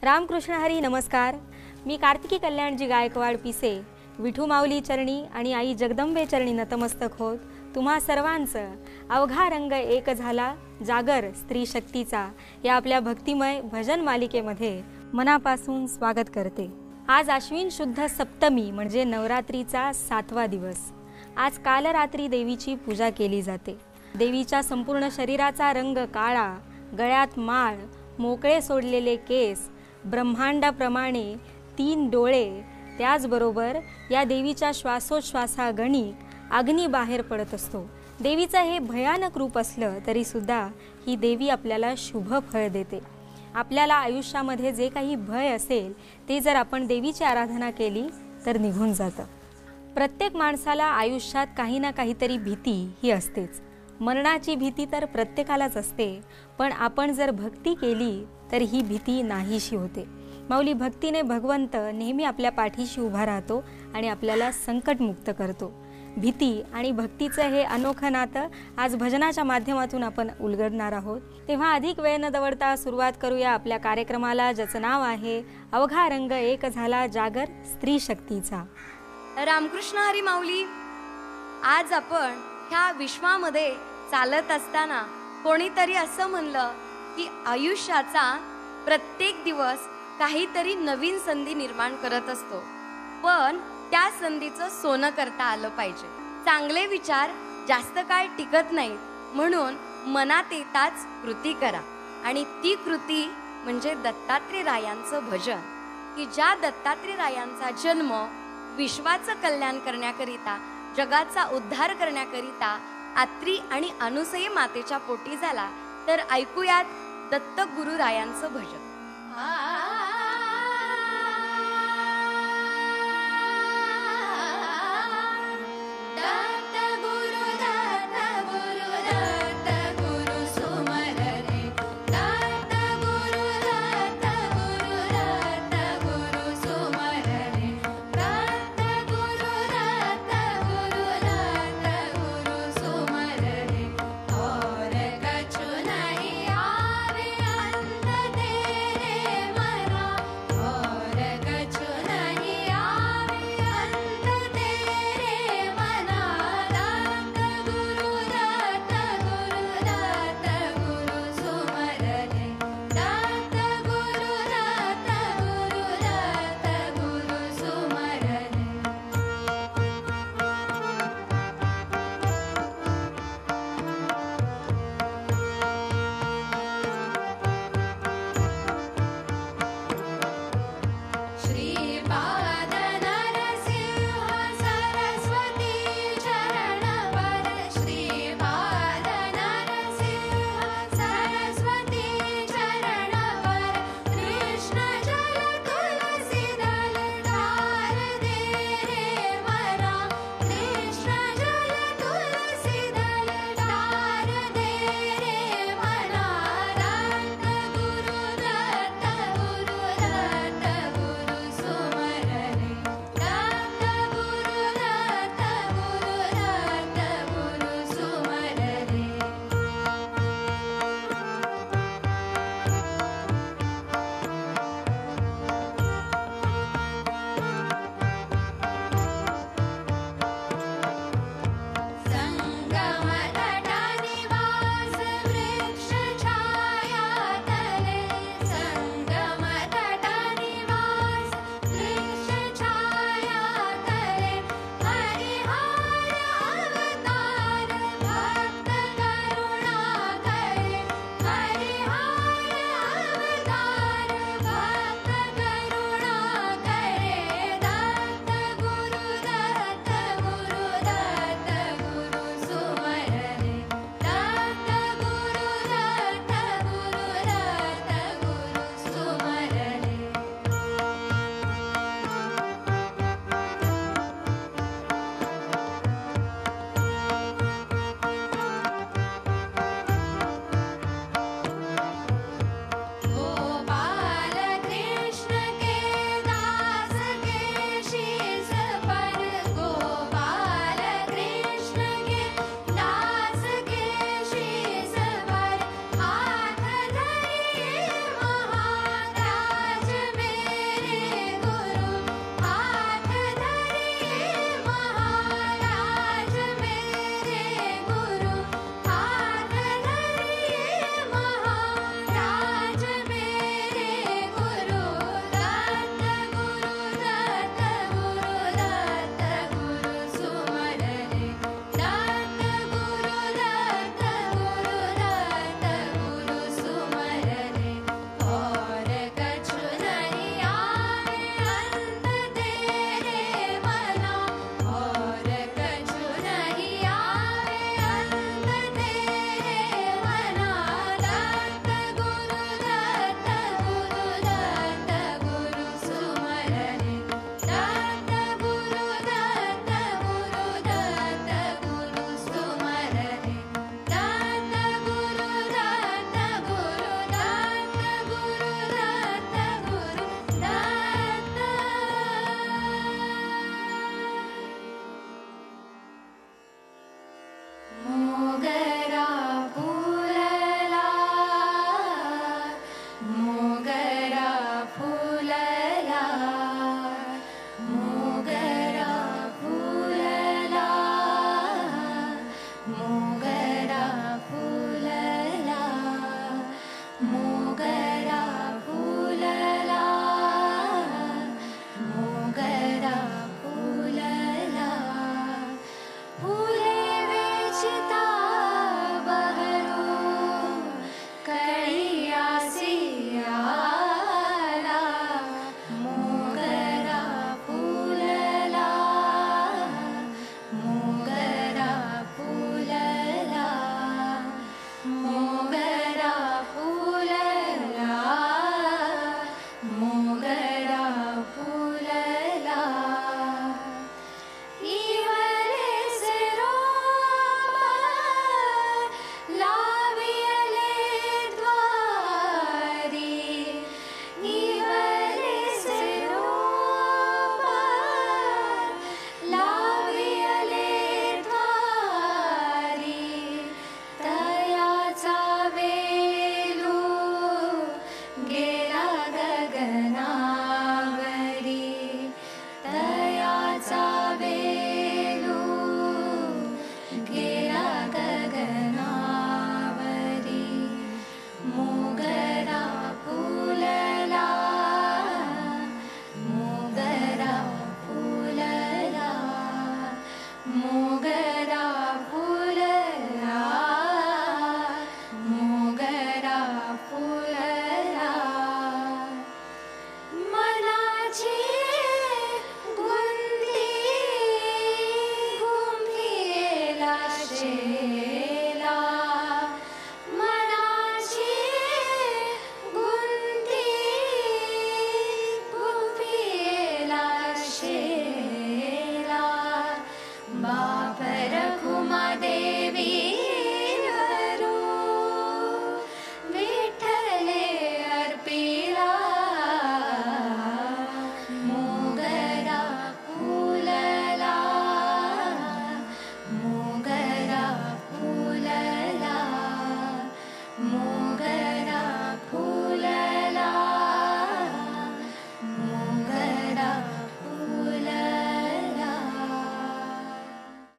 रामकृष्ण हरी नमस्कार. मी कार्तिकी कल्याणजी गायकवाड पिसे विठू माऊली चरणी आणि आई जगदंबे चरणी नतमस्तक होत तुम्हा सर्वांचं अवघा रंग एक झाला जागर स्त्री शक्तीचा या आपल्या भक्तिमय भजन मालिकेमध्ये मनापासून स्वागत करते. आज आश्विन शुद्ध सप्तमी म्हणजे नवरात्रीचा 7वा दिवस. आज कालरात्री देवीची पूजा केली जाते. देवीच्या संपूर्ण शरीराचा रंग काळा, गळ्यात माळ, मोकळे सोडलेले केस, ब्रह्मांडाप्रमाणे 3 डोळे, त्याचबरोबर या देवीच्या श्वासोच्छ्वासागणी अग्नी बाहेर पडत असतो. देवीचं हे भयानक रूप असलं तरी सुद्धा ही देवी आपल्याला शुभ फळ देते. आपल्याला आयुष्यामध्ये जे काही भय असेल ते जर आपण देवीची आराधना केली तर निघून जातं. प्रत्येक माणसाला आयुष्यात काही ना काहीतरी भीती ही असतेच. मरणाची भीती तर प्रत्येकालाच असते, पण आपण जर भक्ती केली तर ही भीती नाहीशी होते. माऊली भक्तीने भगवंत नेहमी आपल्या पाठीशी उभा राहतो आणि आपल्याला संकटमुक्त करतो. भीती आणि भक्तीचं हे अनोखं नातं आज भजनाच्या माध्यमातून आपण उलगडणार आहोत. तेव्हा अधिक वेळ न दवडता सुरुवात करूया आपल्या कार्यक्रमाला, ज्याचं नाव आहे अवघा रंग एक झाला जागर स्त्री शक्तीचा. रामकृष्ण हरी माऊली. आज आपण ह्या विश्वामध्ये चालत असताना कोणीतरी असं म्हणलं की आयुष्याचा प्रत्येक दिवस काहीतरी नवीन संधी निर्माण करत असतो, पण त्या संधीचं सोनं करता आलं पाहिजे. चांगले विचार जास्त काळ टिकत नाहीत, म्हणून मनात येताच कृती करा. आणि ती कृती म्हणजे दत्तात्रय रायांचं भजन, की ज्या दत्तात्रय रायांचा जन्म विश्वाचं कल्याण करण्याकरिता, जगाचा उद्धार करण्याकरिता आत्री आणि अनुसयी मातेच्या पोटी झाला. तर ऐकूयात दत्त गुरु रायांचं भजन. मा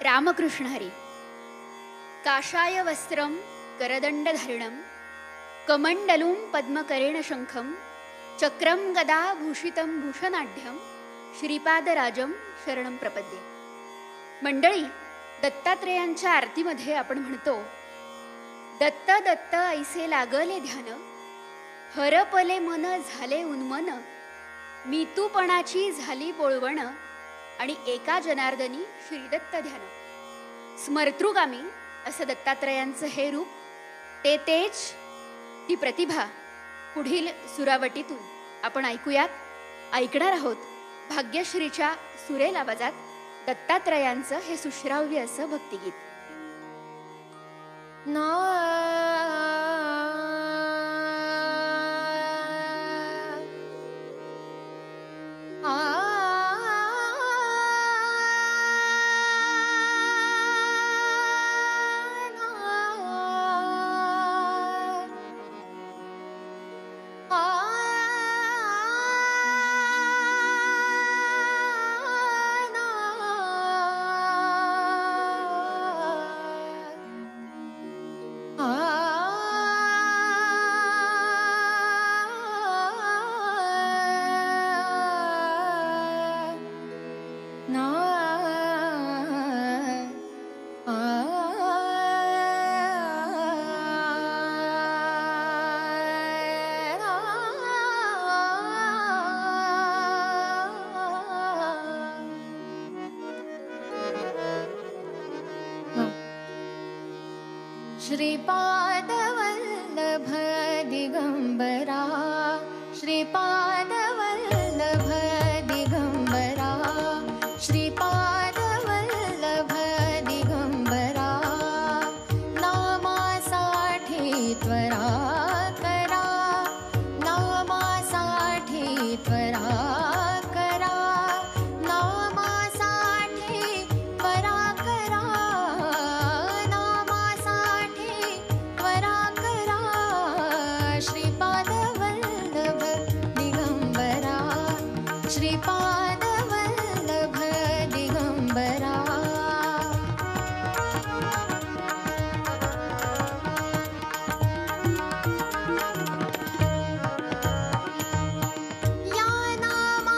रामकृष्ण हरी. काषाय वस्त्रम करदंडधारिणम कमंडलूम पद्मकरेण शंखम चक्रम गदा भूषितम भूषणाढ्यम श्रीपादराजम शरणम प्रपद्ये. मंडळी, दत्तात्रेयांच्या आरतीमध्ये आपण म्हणतो, दत्त दत्त ऐसे लागले ध्यान, हरपले मन झाले उन्मन, मी तूपणाची झाली पोळवण, आणि एका जनार्दनी श्रीदत्त ध्यान. स्मर्तृगामी असं दत्तात्रेयांचं हे रूप, ते तेज, ती प्रतिभा पुढील सुरावटीतून आपण ऐकणार आहोत. भाग्यश्रीच्या सुरेल आवाजात दत्तात्रेयांचं हे सुश्राव्य असं भक्तिगीत. श्रीपादवल्लभ दिगंबरा, श्रीपादवल्लभ दिगंबरा, श्रीपादवल्लभ दिगंबरा, नामासाठी त्वरा करा, नामासाठी त्वरा करा, नामासाठी त्वरा करा, श्रीपादवल्लभ दिगंबरा, श्रीपादवल्लभ दिगंबरा. या नामा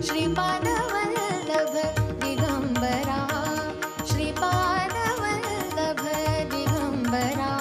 श्रीपादवल्लभ दिगंबरा श्रीपादवल्लभ दिगंबरा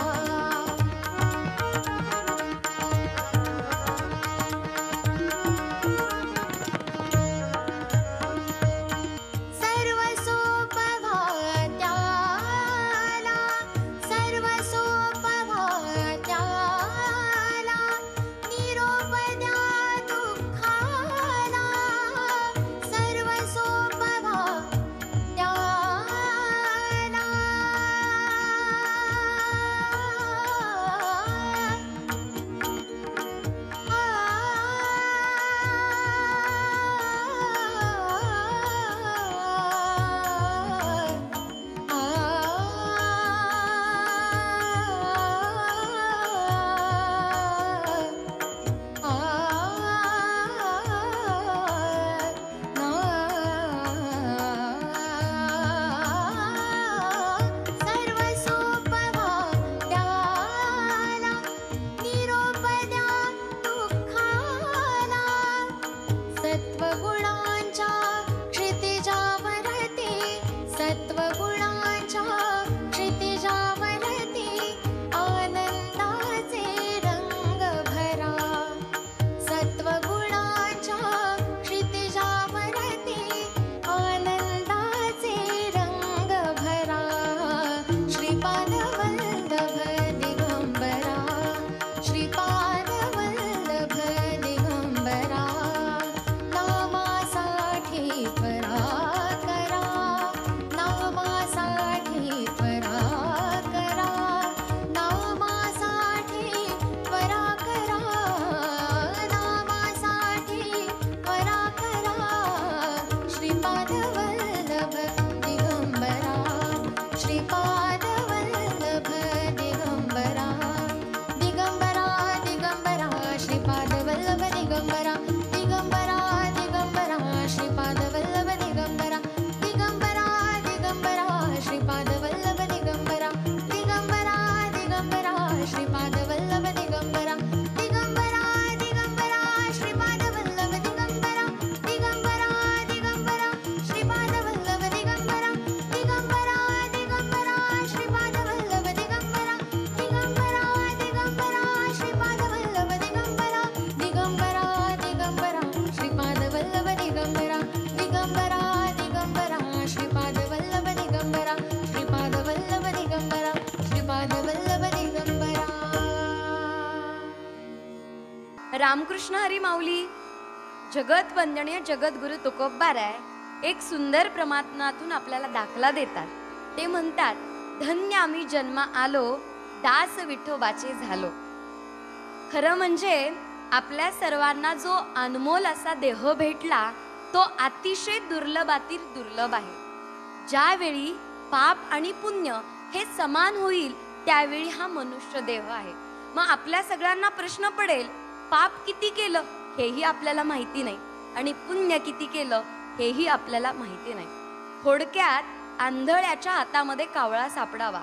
रामकृष्ण हरी माऊली जगत वंदनीय जगद्गुरु तुकोबाराय एक सुंदर प्रमाणातून आपल्याला दाखला देतात. ते म्हणतात, धन्य आम्ही जन्मा आलो, दास विठोबाचे झालो. खरं म्हणजे आपल्या सर्वांना जो अनमोल असा देह भेटला तो अतिशय दुर्लभातील दुर्लभ आहे. ज्यावेळी पाप आणि पुण्य हे समान होईल त्यावेळी हा मनुष्य देह आहे. मग आपल्या सगळ्यांना प्रश्न पडेल, पाप किती केलं हेही आपल्याला माहिती नाही आणि पुण्य किती केलं हेही आपल्याला माहिती नाही. थोडक्यात आंधळ्याच्या हातामध्ये कावळा सापडावा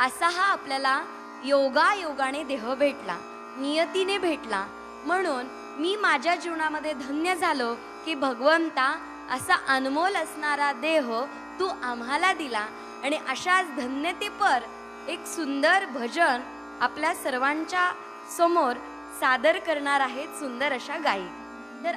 असा हा आपल्याला योगायोगाने देह भेटला, नियतीने भेटला. म्हणून मी माझ्या जीवनामध्ये धन्य झालो की भगवंता असा अनमोल असणारा देह तू आम्हाला दिला. आणि अशाच धन्यतेपर एक सुंदर भजन आपल्या सर्वांच्या समोर सादर करणार आहेत सुंदर अशा गायी. तर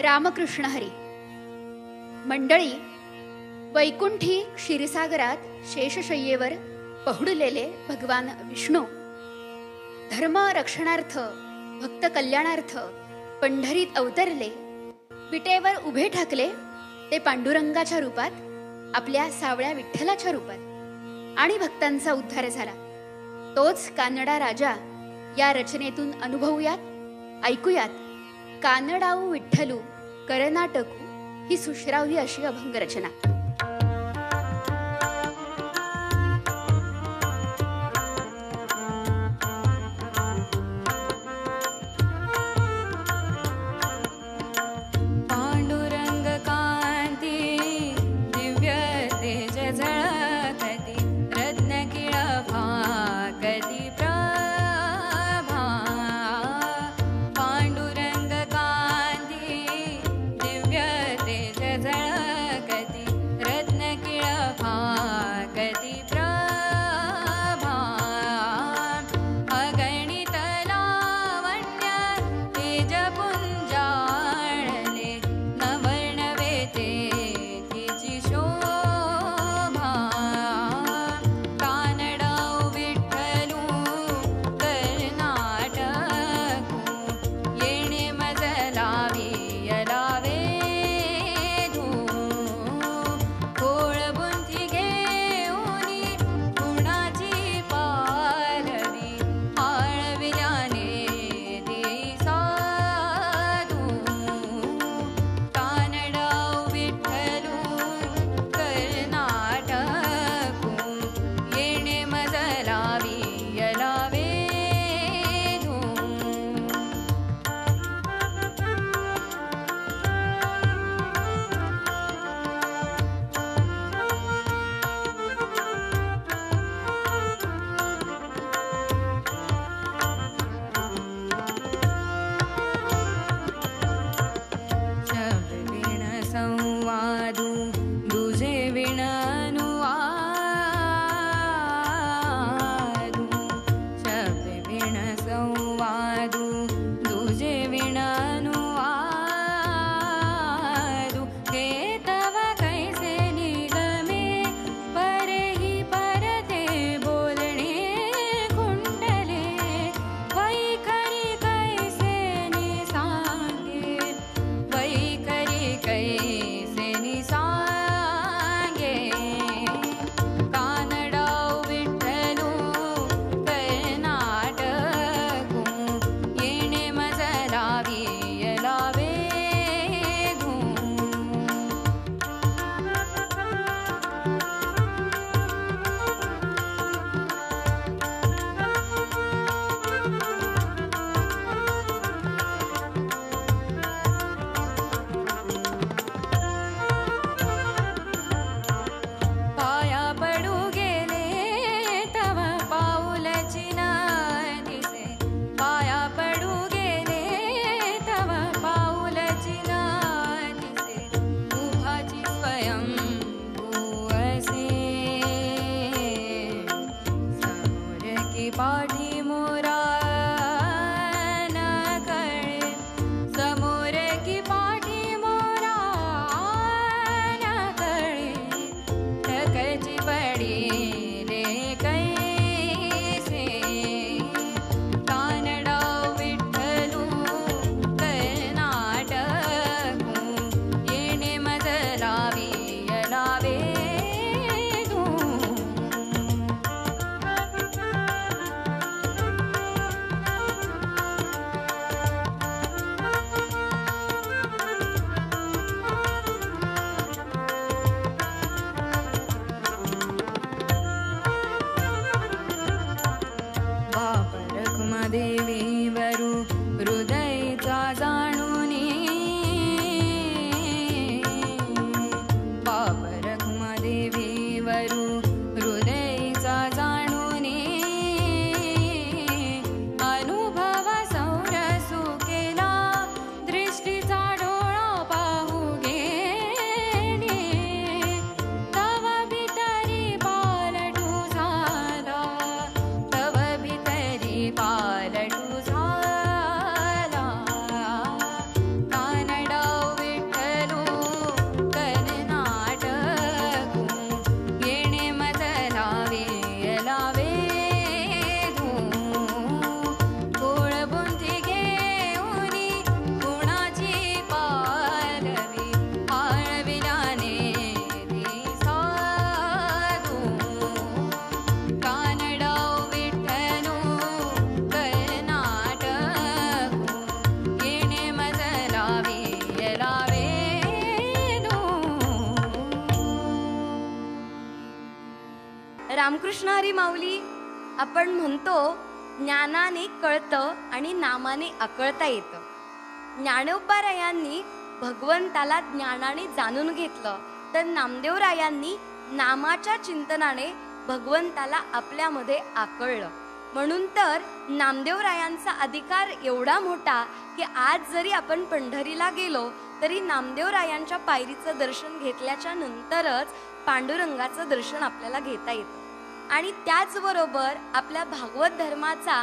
रामकृष्ण हरी. मंडळी, वैकुंठी क्षीरसागरात शेषशय्येवर पहुडलेले भगवान विष्णू धर्म रक्षणार्थ, भक्त कल्याणार्थ पंढरीत अवतरले. विटेवर उभे ठाकले ते पांडुरंगाच्या रूपात, आपल्या सावळ्या विठ्ठलाच्या रूपात, आणि भक्तांचा उद्धार झाला. तोच कानडा राजा या रचनेतून अनुभवूयात, ऐकूयात. कानडाऊ विठ्ठलू कर्नाटकू ही सुश्राव्य अशी अभंग रचना. रामकृष्ण हरी माऊली, आपण म्हणतो ज्ञानाने कळतं आणि नामाने आकळता येतं. ज्ञानोबारायांनी भगवंताला ज्ञानाने जाणून घेतलं, तर नामदेवरायांनी नामाच्या चिंतनाने भगवंताला आपल्यामध्ये आकळलं. म्हणून तर नामदेवरायांचा अधिकार एवढा मोठा की आज जरी आपण पंढरीला गेलो तरी नामदेवरायांच्या पायरीचं दर्शन घेतल्याच्या नंतरच पांडुरंगाचं दर्शन आपल्याला घेता येतं. आणि त्याचबरोबर आपल्या भागवत धर्माचा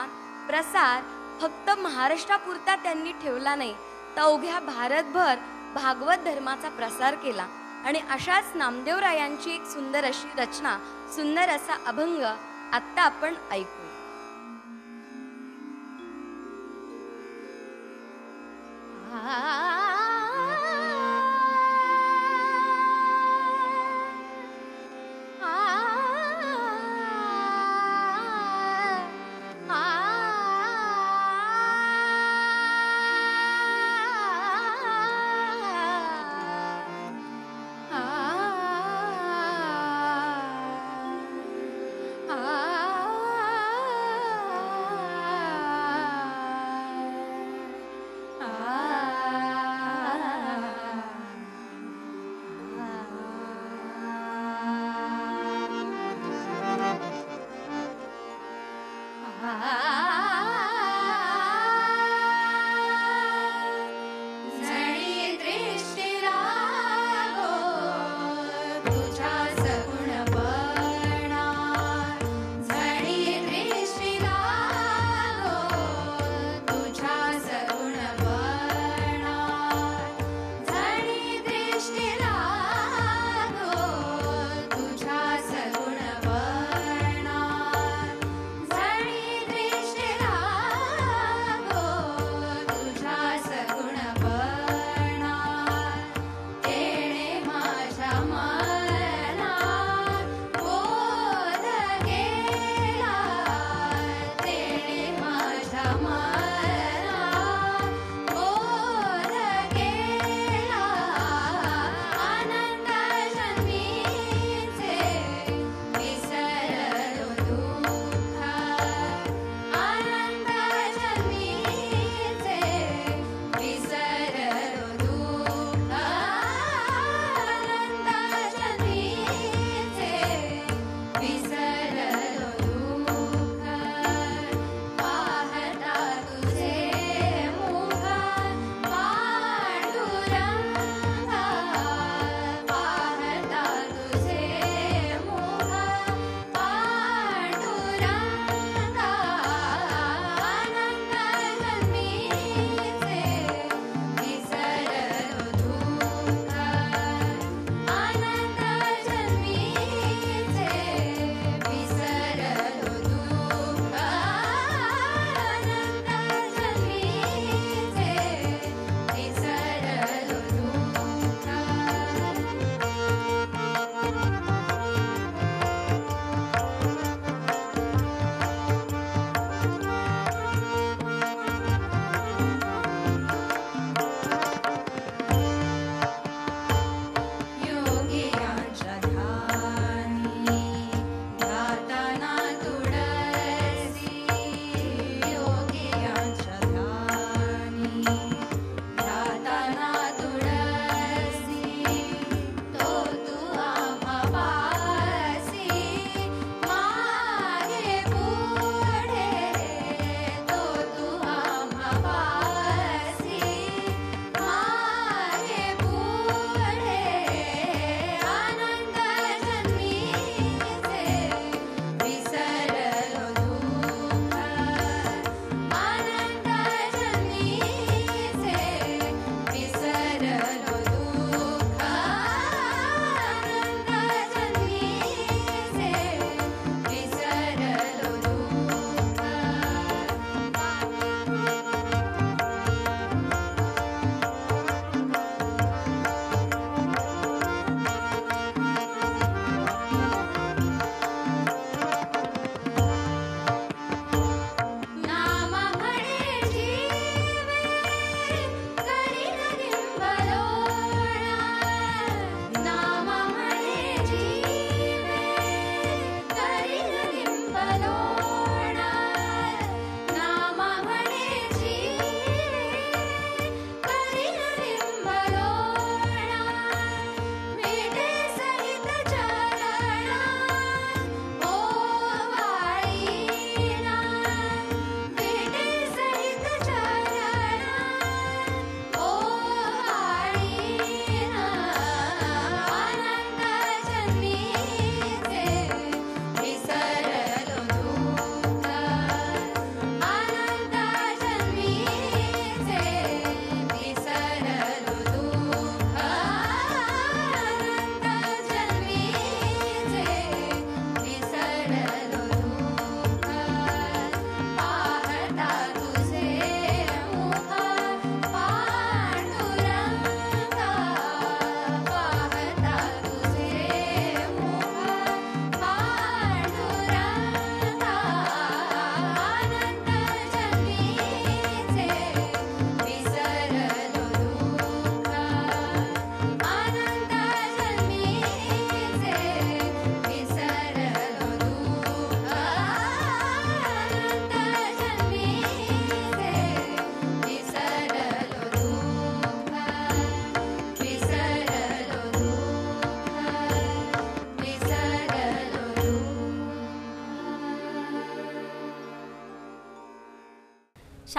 प्रसार फक्त महाराष्ट्रापुरता त्यांनी ठेवला नाही, तर अवघ्या भारतभर भागवत धर्माचा प्रसार केला. आणि अशाच नामदेवरायांची एक सुंदर अशी रचना, सुंदर असा अभंग आत्ता आपण ऐकू.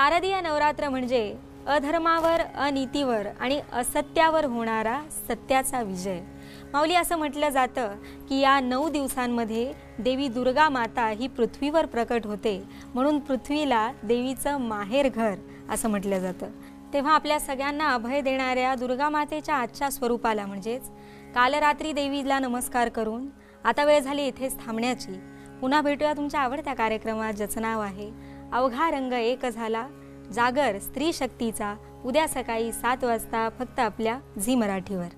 शारदीय नवरात्र म्हणजे अधर्मावर, अनीतीवर आणि असत्यावर होणारा सत्याचा विजय. माऊली, असं म्हटलं जातं की या 9 दिवसांमध्ये देवी दुर्गा माता ही पृथ्वीवर प्रकट होते, म्हणून पृथ्वीला देवीचं माहेर घर असं म्हटलं जातं. तेव्हा आपल्या सगळ्यांना अभय देणाऱ्या दुर्गा मातेच्या आजच्या स्वरूपाला म्हणजेच काल रात्री देवीला नमस्कार करून आता वेळ झाली इथेच थांबण्याची. पुन्हा भेटूया तुमच्या आवडत्या कार्यक्रमात, ज्याचं नाव आहे अवघा रंग एक झाला, जागर स्त्री शक्तीचा, उद्या सकाळी 7 वाजता फक्त आपल्या झी मराठीवर.